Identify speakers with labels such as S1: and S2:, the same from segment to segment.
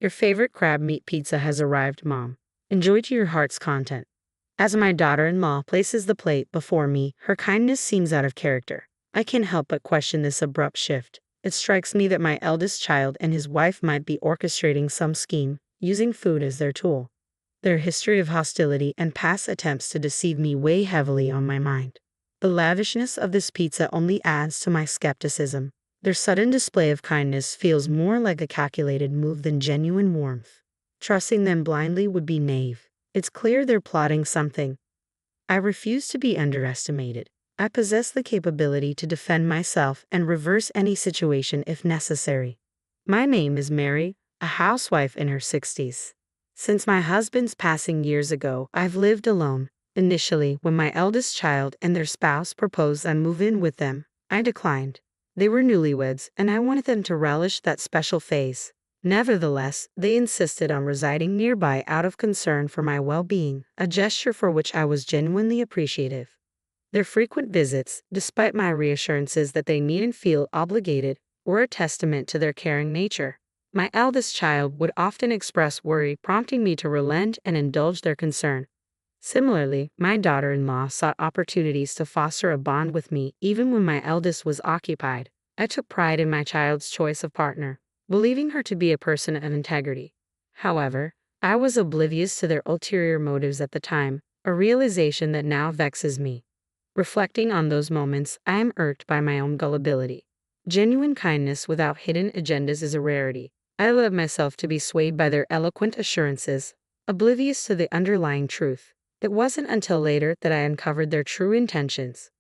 S1: Your favorite crab meat pizza has arrived, Mom. Enjoy to your heart's content. As my daughter-in-law places the plate before me, her kindness seems out of character. I can't help but question this abrupt shift. It strikes me that my eldest child and his wife might be orchestrating some scheme, using food as their tool. Their history of hostility and past attempts to deceive me weigh heavily on my mind. The lavishness of this pizza only adds to my skepticism. Their sudden display of kindness feels more like a calculated move than genuine warmth. Trusting them blindly would be naive. It's clear they're plotting something. I refuse to be underestimated. I possess the capability to defend myself and reverse any situation if necessary. My name is Mary, a housewife in her 60s. Since my husband's passing years ago, I've lived alone. Initially, when my eldest child and their spouse proposed I move in with them, I declined. They were newlyweds, and I wanted them to relish that special phase. Nevertheless, they insisted on residing nearby out of concern for my well-being, a gesture for which I was genuinely appreciative. Their frequent visits, despite my reassurances that they needn't feel obligated, were a testament to their caring nature. My eldest child would often express worry, prompting me to relent and indulge their concern. Similarly, my daughter-in-law sought opportunities to foster a bond with me even when my eldest was occupied. I took pride in my child's choice of partner, believing her to be a person of integrity. However, I was oblivious to their ulterior motives at the time, a realization that now vexes me. Reflecting on those moments, I am irked by my own gullibility. Genuine kindness without hidden agendas is a rarity. I allowed myself to be swayed by their eloquent assurances, oblivious to the underlying truth. It wasn't until later that I uncovered their true intentions.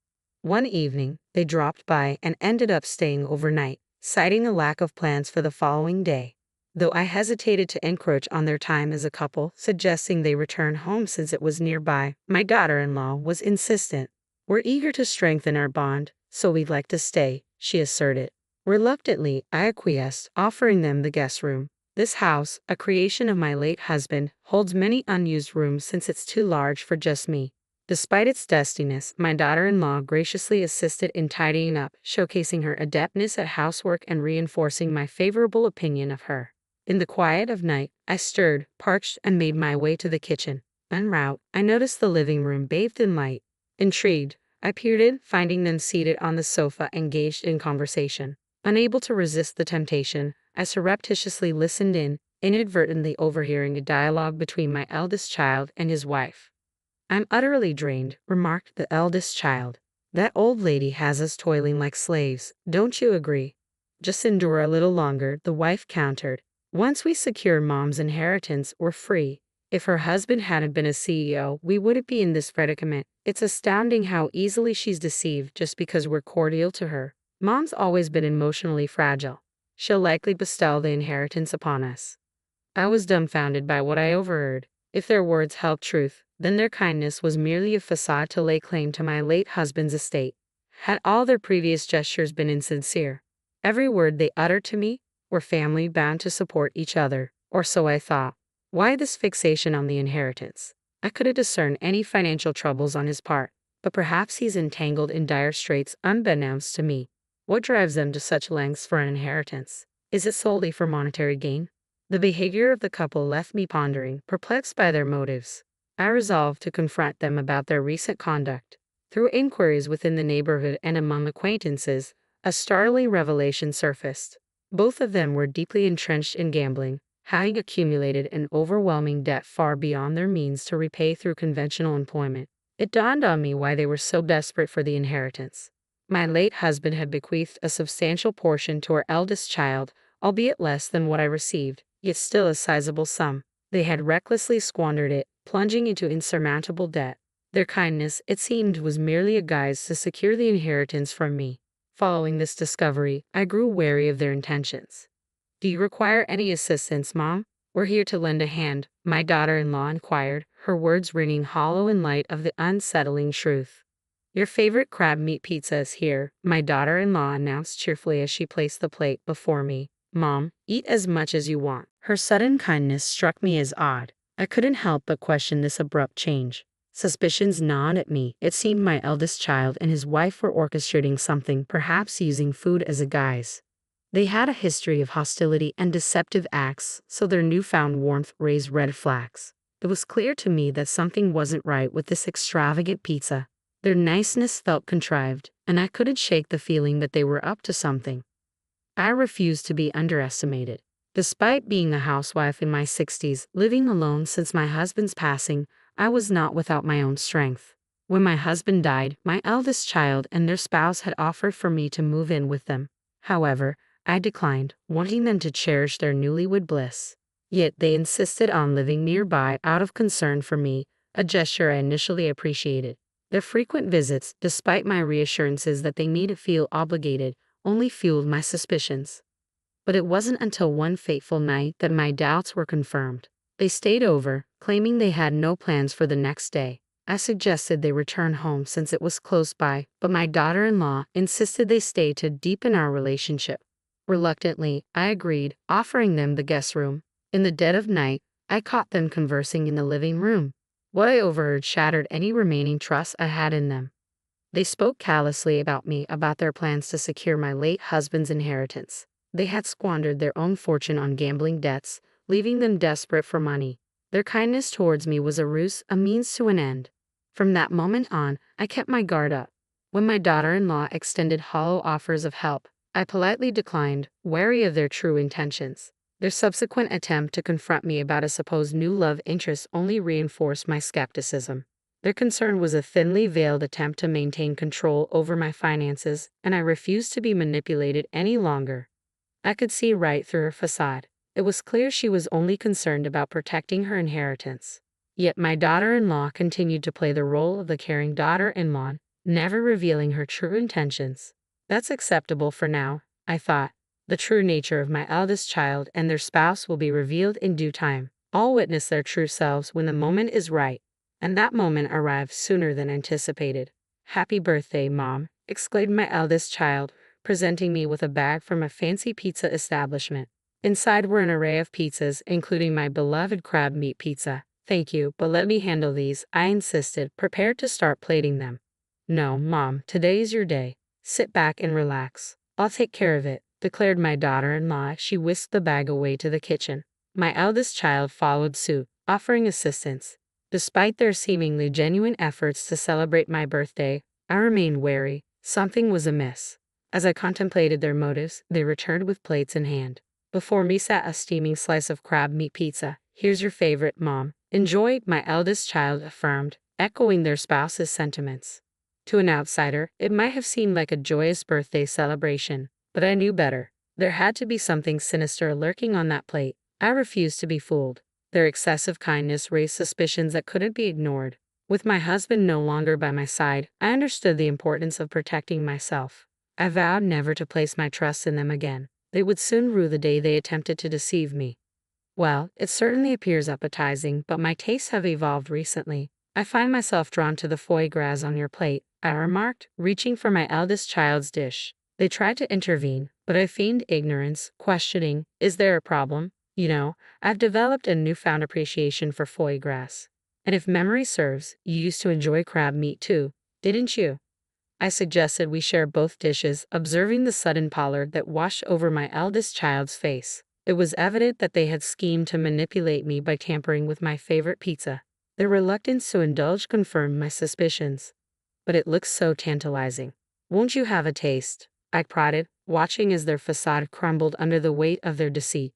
S1: One evening, they dropped by and ended up staying overnight, citing a lack of plans for the following day. Though I hesitated to encroach on their time as a couple, suggesting they return home since it was nearby, my daughter-in-law was insistent. "We're eager to strengthen our bond, so we'd like to stay," she asserted. Reluctantly, I acquiesced, offering them the guest room. This house, a creation of my late husband, holds many unused rooms since it's too large for just me. Despite its dustiness, my daughter-in-law graciously assisted in tidying up, showcasing her adeptness at housework and reinforcing my favorable opinion of her. In the quiet of night, I stirred, parched, and made my way to the kitchen. En route, I noticed the living room bathed in light. Intrigued, I peered in, finding them seated on the sofa engaged in conversation. Unable to resist the temptation, I surreptitiously listened in, inadvertently overhearing a dialogue between my eldest child and his wife. "I'm utterly drained," remarked the eldest child. "That old lady has us toiling like slaves, don't you agree?" "Just endure a little longer," the wife countered. "Once we secure Mom's inheritance, we're free. If her husband hadn't been a CEO, we wouldn't be in this predicament. It's astounding how easily she's deceived just because we're cordial to her. Mom's always been emotionally fragile. She'll likely bestow the inheritance upon us." I was dumbfounded by what I overheard. If their words held truth, then their kindness was merely a facade to lay claim to my late husband's estate. Had all their previous gestures been insincere? Every word they uttered to me were family bound to support each other, or so I thought. Why this fixation on the inheritance? I couldn't discern any financial troubles on his part, but perhaps he's entangled in dire straits unbeknownst to me. What drives them to such lengths for an inheritance? Is it solely for monetary gain? The behavior of the couple left me pondering, perplexed by their motives. I resolved to confront them about their recent conduct. Through inquiries within the neighborhood and among acquaintances, a startling revelation surfaced. Both of them were deeply entrenched in gambling, having accumulated an overwhelming debt far beyond their means to repay through conventional employment. It dawned on me why they were so desperate for the inheritance. My late husband had bequeathed a substantial portion to our eldest child, albeit less than what I received, yet still a sizable sum. They had recklessly squandered it, plunging into insurmountable debt. Their kindness, it seemed, was merely a guise to secure the inheritance from me. Following this discovery, I grew wary of their intentions. "Do you require any assistance, Mom? We're here to lend a hand," my daughter-in-law inquired, her words ringing hollow in light of the unsettling truth. "Your favorite crab meat pizza is here," my daughter-in-law announced cheerfully as she placed the plate before me. "Mom, eat as much as you want." Her sudden kindness struck me as odd. I couldn't help but question this abrupt change. Suspicions gnawed at me. It seemed my eldest child and his wife were orchestrating something, perhaps using food as a guise. They had a history of hostility and deceptive acts, so their newfound warmth raised red flags. It was clear to me that something wasn't right with this extravagant pizza. Their niceness felt contrived, and I couldn't shake the feeling that they were up to something. I refused to be underestimated. Despite being a housewife in my 60s, living alone since my husband's passing, I was not without my own strength. When my husband died, my eldest child and their spouse had offered for me to move in with them. However, I declined, wanting them to cherish their newlywed bliss. Yet they insisted on living nearby out of concern for me, a gesture I initially appreciated. Their frequent visits, despite my reassurances that they made me feel obligated, only fueled my suspicions. But it wasn't until one fateful night that my doubts were confirmed. They stayed over, claiming they had no plans for the next day. I suggested they return home since it was close by, but my daughter-in-law insisted they stay to deepen our relationship. Reluctantly, I agreed, offering them the guest room. In the dead of night, I caught them conversing in the living room. What I overheard shattered any remaining trust I had in them. They spoke callously about me, about their plans to secure my late husband's inheritance. They had squandered their own fortune on gambling debts, leaving them desperate for money. Their kindness towards me was a ruse, a means to an end. From that moment on, I kept my guard up. When my daughter-in-law extended hollow offers of help, I politely declined, wary of their true intentions. Their subsequent attempt to confront me about a supposed new love interest only reinforced my skepticism. Their concern was a thinly veiled attempt to maintain control over my finances, and I refused to be manipulated any longer. I could see right through her facade. It was clear she was only concerned about protecting her inheritance. Yet my daughter-in-law continued to play the role of the caring daughter-in-law, never revealing her true intentions. That's acceptable for now, I thought. The true nature of my eldest child and their spouse will be revealed in due time. All witness their true selves when the moment is right. And that moment arrived sooner than anticipated. "Happy birthday, Mom," exclaimed my eldest child, presenting me with a bag from a fancy pizza establishment. Inside were an array of pizzas, including my beloved crab meat pizza. "Thank you, but let me handle these," I insisted, prepared to start plating them. "No, Mom, today's your day. Sit back and relax. I'll take care of it," declared my daughter-in-law. She whisked the bag away to the kitchen. My eldest child followed suit, offering assistance. Despite their seemingly genuine efforts to celebrate my birthday, I remained wary. Something was amiss. As I contemplated their motives, they returned with plates in hand. Before me sat a steaming slice of crab meat pizza. "Here's your favorite, Mom. Enjoy," my eldest child affirmed, echoing their spouse's sentiments. To an outsider, it might have seemed like a joyous birthday celebration, but I knew better. There had to be something sinister lurking on that plate. I refused to be fooled. Their excessive kindness raised suspicions that couldn't be ignored. With my husband no longer by my side, I understood the importance of protecting myself. I vowed never to place my trust in them again. They would soon rue the day they attempted to deceive me. "Well, it certainly appears appetizing, but my tastes have evolved recently. I find myself drawn to the foie gras on your plate," I remarked, reaching for my eldest child's dish. They tried to intervene, but I feigned ignorance, questioning, "Is there a problem? You know, I've developed a newfound appreciation for foie gras. And if memory serves, you used to enjoy crab meat too, didn't you?" I suggested we share both dishes, observing the sudden pallor that washed over my eldest child's face. It was evident that they had schemed to manipulate me by tampering with my favorite pizza. Their reluctance to indulge confirmed my suspicions. "But it looks so tantalizing. Won't you have a taste?" I prodded, watching as their facade crumbled under the weight of their deceit.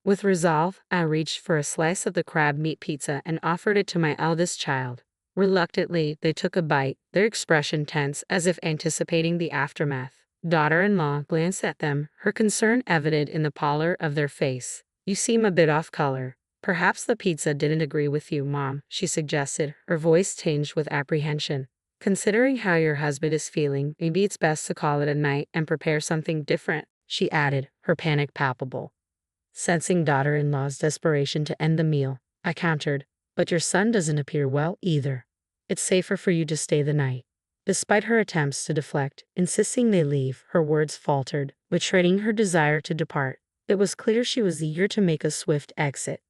S1: With resolve, I reached for a slice of the crab meat pizza and offered it to my eldest child. Reluctantly, they took a bite, their expression tense as if anticipating the aftermath. Daughter-in-law glanced at them, her concern evident in the pallor of their face. "You seem a bit off color. Perhaps the pizza didn't agree with you, Mom," she suggested, her voice tinged with apprehension. "Considering how your husband is feeling, maybe it's best to call it a night and prepare something different," she added, her panic palpable. Sensing daughter-in-law's desperation to end the meal, I countered, "But your son doesn't appear well either. It's safer for you to stay the night." Despite her attempts to deflect, insisting they leave, her words faltered, betraying her desire to depart. It was clear she was eager to make a swift exit.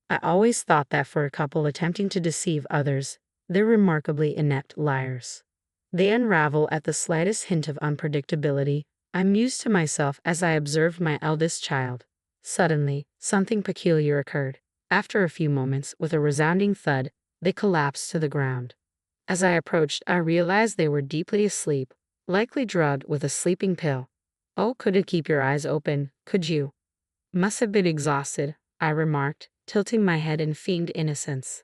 S1: I always thought that for a couple attempting to deceive others, they're remarkably inept liars. They unravel at the slightest hint of unpredictability. I mused to myself as I observed my eldest child. Suddenly, something peculiar occurred. After a few moments, with a resounding thud, they collapsed to the ground. As I approached, I realized they were deeply asleep, likely drugged with a sleeping pill. Oh, couldn't keep your eyes open, could you? Must have been exhausted, I remarked, tilting my head in feigned innocence.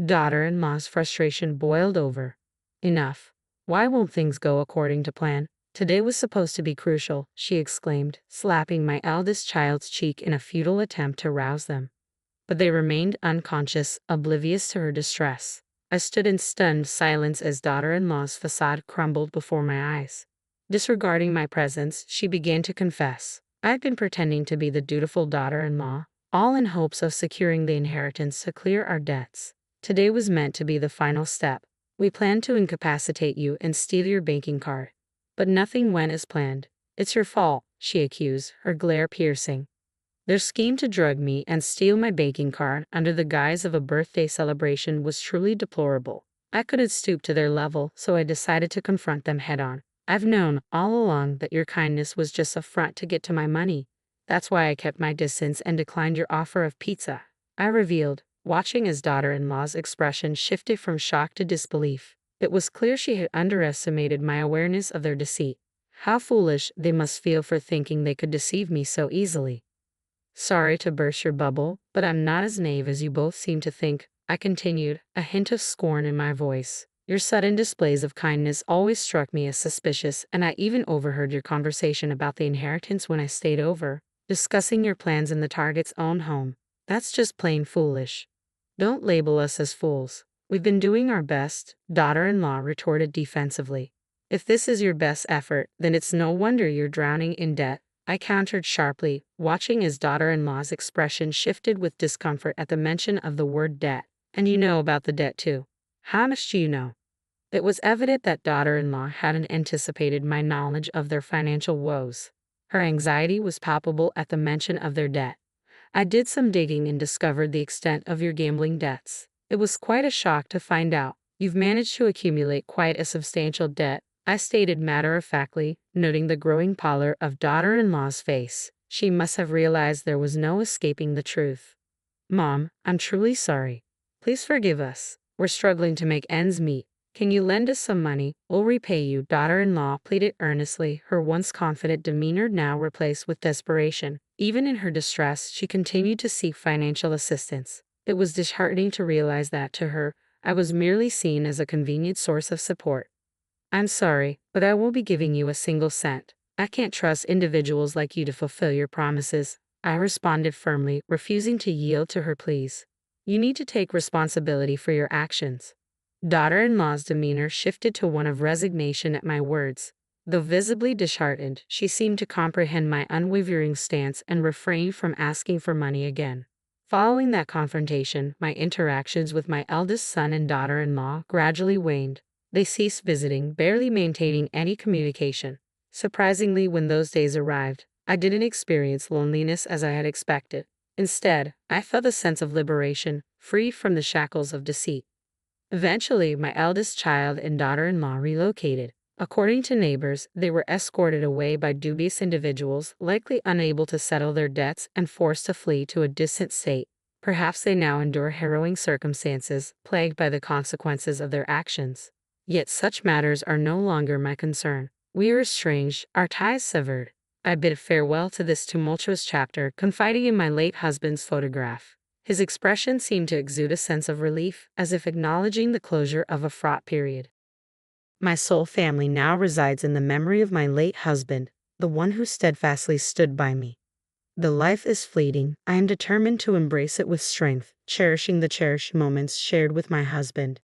S1: Daughter-in-law's frustration boiled over. Enough. Why won't things go according to plan? Today was supposed to be crucial, she exclaimed, slapping my eldest child's cheek in a futile attempt to rouse them. But they remained unconscious, oblivious to her distress. I stood in stunned silence as daughter-in-law's facade crumbled before my eyes. Disregarding my presence, she began to confess. I had been pretending to be the dutiful daughter-in-law, all in hopes of securing the inheritance to clear our debts. Today was meant to be the final step. We planned to incapacitate you and steal your banking card. But nothing went as planned. It's your fault, she accused, her glare piercing. Their scheme to drug me and steal my banking card under the guise of a birthday celebration was truly deplorable. I couldn't stoop to their level, so I decided to confront them head-on. I've known all along that your kindness was just a front to get to my money. That's why I kept my distance and declined your offer of pizza, I revealed, watching as daughter-in-law's expression shifted from shock to disbelief. It was clear she had underestimated my awareness of their deceit. How foolish they must feel for thinking they could deceive me so easily. Sorry to burst your bubble, but I'm not as naive as you both seem to think, I continued, a hint of scorn in my voice. Your sudden displays of kindness always struck me as suspicious, and I even overheard your conversation about the inheritance when I stayed over, discussing your plans in the target's own home. That's just plain foolish. Don't label us as fools. We've been doing our best, daughter-in-law retorted defensively. If this is your best effort, then it's no wonder you're drowning in debt, I countered sharply, watching as daughter-in-law's expression shifted with discomfort at the mention of the word debt. And you know about the debt too. How much do you know? It was evident that daughter-in-law hadn't anticipated my knowledge of their financial woes. Her anxiety was palpable at the mention of their debt. I did some digging and discovered the extent of your gambling debts. It was quite a shock to find out. You've managed to accumulate quite a substantial debt, I stated matter-of-factly, noting the growing pallor of daughter-in-law's face. She must have realized there was no escaping the truth. Mom, I'm truly sorry. Please forgive us. We're struggling to make ends meet. Can you lend us some money? We'll repay you, daughter-in-law pleaded earnestly, her once confident demeanor now replaced with desperation. Even in her distress, she continued to seek financial assistance. It was disheartening to realize that, to her, I was merely seen as a convenient source of support. I'm sorry, but I won't be giving you a single cent. I can't trust individuals like you to fulfill your promises, I responded firmly, refusing to yield to her pleas. You need to take responsibility for your actions. Daughter-in-law's demeanor shifted to one of resignation at my words. Though visibly disheartened, she seemed to comprehend my unwavering stance and refrained from asking for money again. Following that confrontation, my interactions with my eldest son and daughter-in-law gradually waned. They ceased visiting, barely maintaining any communication. Surprisingly, when those days arrived, I didn't experience loneliness as I had expected. Instead, I felt a sense of liberation, free from the shackles of deceit. Eventually, my eldest child and daughter-in-law relocated. According to neighbors, they were escorted away by dubious individuals, likely unable to settle their debts and forced to flee to a distant state. Perhaps they now endure harrowing circumstances, plagued by the consequences of their actions. Yet such matters are no longer my concern. We are estranged, our ties severed. I bid farewell to this tumultuous chapter, confiding in my late husband's photograph. His expression seemed to exude a sense of relief, as if acknowledging the closure of a fraught period. My sole family now resides in the memory of my late husband, the one who steadfastly stood by me. The life is fleeting. I am determined to embrace it with strength, cherishing the cherished moments shared with my husband.